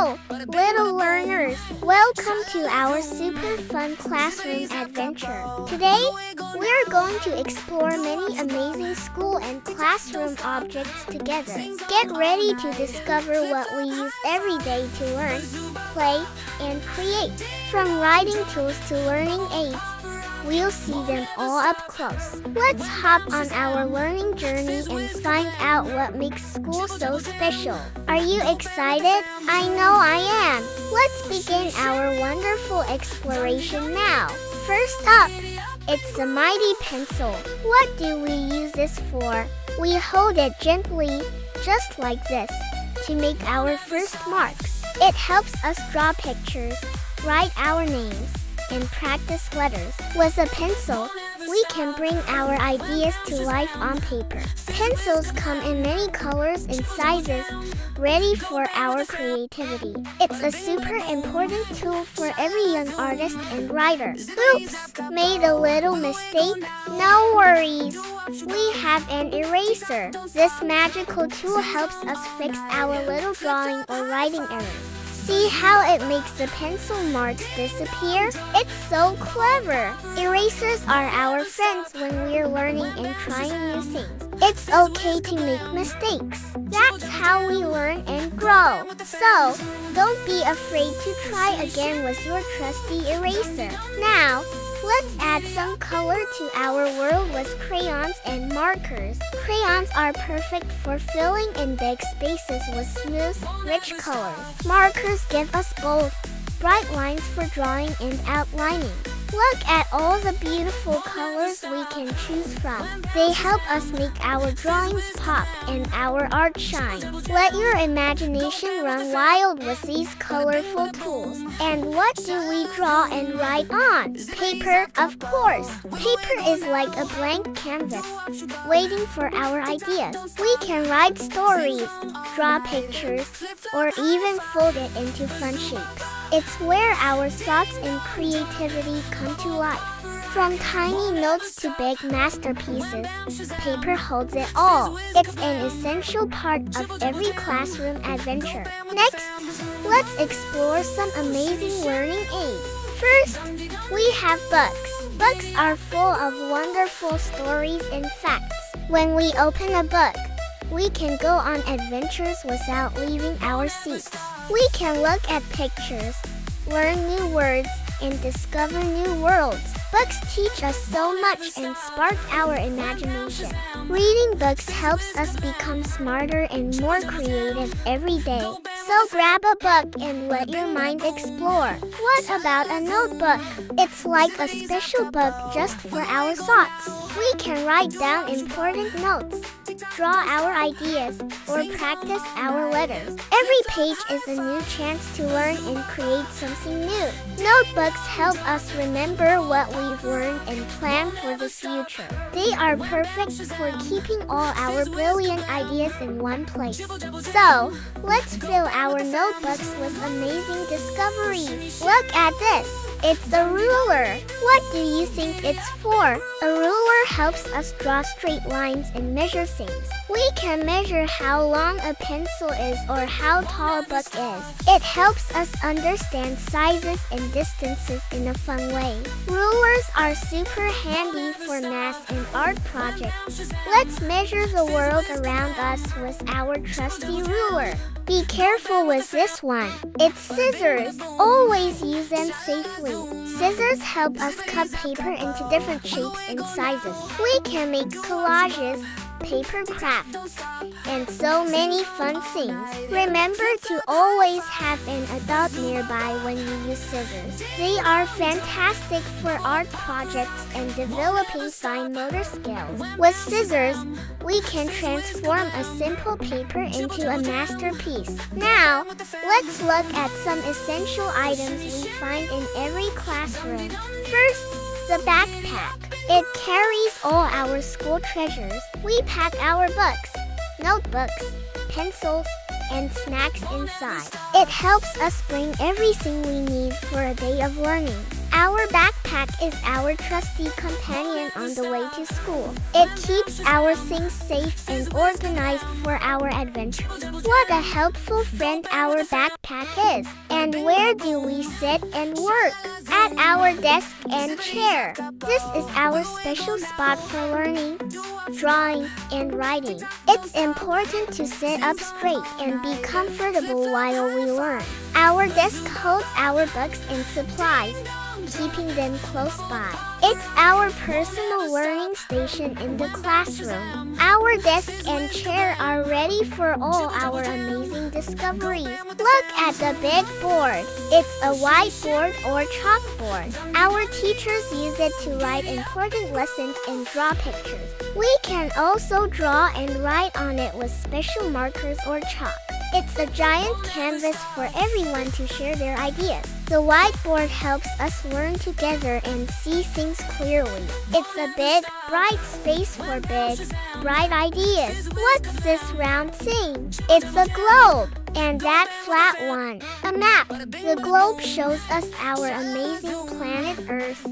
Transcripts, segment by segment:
Hello, little learners! Welcome to our super fun classroom adventure. Today, we're going to explore many amazing school and classroom objects together. Get ready to discover what we use every day to learn, play, and create. From writing tools to learning aids, we'll see them all up close. Let's hop on our learning journey and find out what makes school so special. Are you excited? I know I am. Let's begin our wonderful exploration now. First up, it's a mighty pencil. What do we use this for? We hold it gently, just like this, to make our first marks. It helps us draw pictures, write our names, and practice letters. With a pencil, we can bring our ideas to life on paper. Pencils come in many colors and sizes, ready for our creativity. It's a super important tool for every young artist and writer. Oops, made a little mistake? No worries. We have an eraser. This magical tool helps us fix our little drawing or writing errors. See how it makes the pencil marks disappear? It's so clever! Erasers are our friends when we're learning and trying new things. It's okay to make mistakes. That's how we learn and grow. So, don't be afraid to try again with your trusty eraser. Now, let's add some color to our world with crayons and markers. Crayons are perfect for filling in big spaces with smooth, rich colors. Markers give us bold, bright lines for drawing and outlining. Look at all the beautiful colors we can choose from. They help us make our drawings pop and our art shine. Let your imagination run wild with these colorful tools. And what do we draw and write on? Paper, of course. Paper is like a blank canvas, waiting for our ideas. We can write stories, draw pictures, or even fold it into fun shapes. It's where our thoughts and creativity come to life. From tiny notes to big masterpieces, paper holds it all. It's an essential part of every classroom adventure. Next, let's explore some amazing learning aids. First, we have books. Books are full of wonderful stories and facts. When we open a book, we can go on adventures without leaving our seats. We can look at pictures, learn new words, and discover new worlds. Books teach us so much and spark our imagination. Reading books helps us become smarter and more creative every day. So grab a book and let your mind explore. What about a notebook? It's like a special book just for our thoughts. We can write down important notes, draw our ideas, or practice our letters. Every page is a new chance to learn and create something new. Notebooks help us remember what we've learned and plan for the future. They are perfect for keeping all our brilliant ideas in one place. So, let's fill our notebooks with amazing discoveries. Look at this. It's a ruler. What do you think it's for? A ruler helps us draw straight lines and measure things. We can measure how long a pencil is or how tall a book is. It helps us understand sizes and distances in a fun way. Rulers are super handy for math and art projects. Let's measure the world around us with our trusty ruler. Be careful with this one. It's scissors. Always use them safely. Scissors help us cut paper into different shapes and sizes. We can make collages, paper crafts, and so many fun things. Remember to always have an adult nearby when you use scissors. They are fantastic for art projects and developing fine motor skills. With scissors, we can transform a simple paper into a masterpiece. Now, let's look at some essential items we find in every classroom. First, the backpack. It carries all our school treasures. We pack our books, notebooks, pencils, and snacks inside. It helps us bring everything we need for a day of learning. Our backpack is our trusty companion on the way to school. It keeps our things safe and organized for our adventures. What a helpful friend our backpack is. And where do we sit and work? At our desk and chair. This is our special spot for learning, drawing, and writing. It's important to sit up straight and be comfortable while we learn. Our desk holds our books and supplies, keeping them close by. It's our personal learning station in the classroom. Our desk and chair are ready for all our amazing discoveries. Look at the big board. It's a whiteboard or chalkboard. Our teachers use it to write important lessons and draw pictures. We can also draw and write on it with special markers or chalk. It's a giant canvas for everyone to share their ideas. The whiteboard helps us learn together and see things clearly. It's a big, bright space for big, bright ideas. What's this round thing? It's a globe. And that flat one, a map. The globe shows us our amazing planet Earth,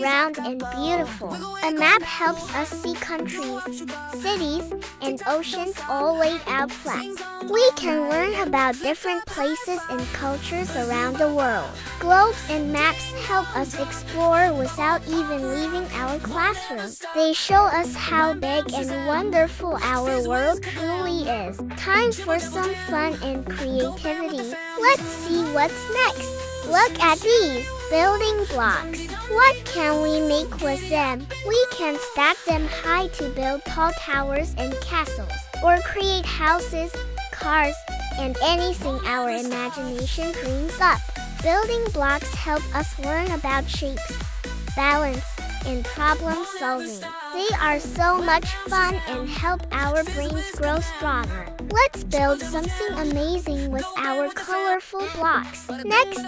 round and beautiful. A map helps us see countries, cities, and oceans all laid out flat. We can learn about different places and cultures around the world. Globes and maps help us explore without even leaving our classroom. They show us how big and wonderful our world truly is. Time for some fun and creativity. Let's see what's next. Look at these building blocks. What can we make with them? We can stack them high to build tall towers and castles, or create houses, cars, and anything our imagination dreams up. Building blocks help us learn about shapes, balance, and problem solving. They are so much fun and help our brains grow stronger. Let's build something amazing with our colorful blocks. Next,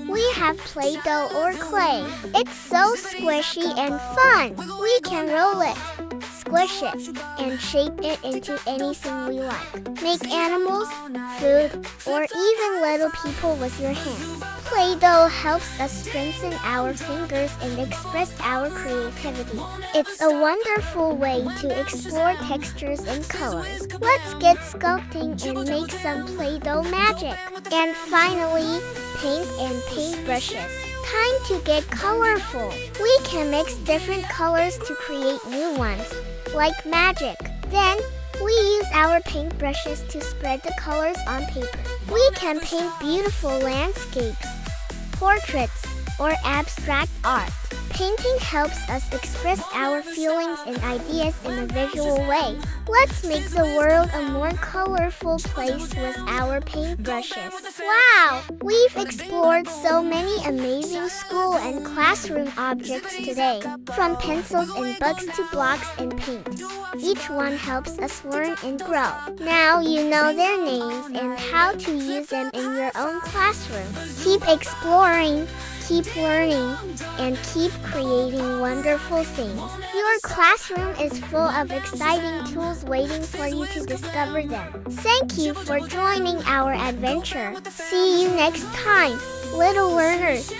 we have Play-Doh or clay. It's so squishy and fun. We can roll it, squish it, and shape it into anything we like. Make animals, food, or even little people with your hands. Play-Doh helps us strengthen our fingers and express our creativity. It's a wonderful way to explore textures and colors. Let's get sculpting and make some Play-Doh magic. And finally, paint and paintbrushes. Time to get colorful. We can mix different colors to create new ones, like magic. Then, we use our paintbrushes to spread the colors on paper. We can paint beautiful landscapes, portraits, or abstract art. Painting helps us express our feelings and ideas in a visual way. Let's make the world a more colorful place with our paintbrushes. Wow! We've explored so many amazing school and classroom objects today, from pencils and books to blocks and paint. Each one helps us learn and grow. Now you know their names and how to use them in your own classroom. Keep exploring, keep learning, and keep creating wonderful things. Your classroom is full of exciting tools waiting for you to discover them. Thank you for joining our adventure. See you next time, little learners.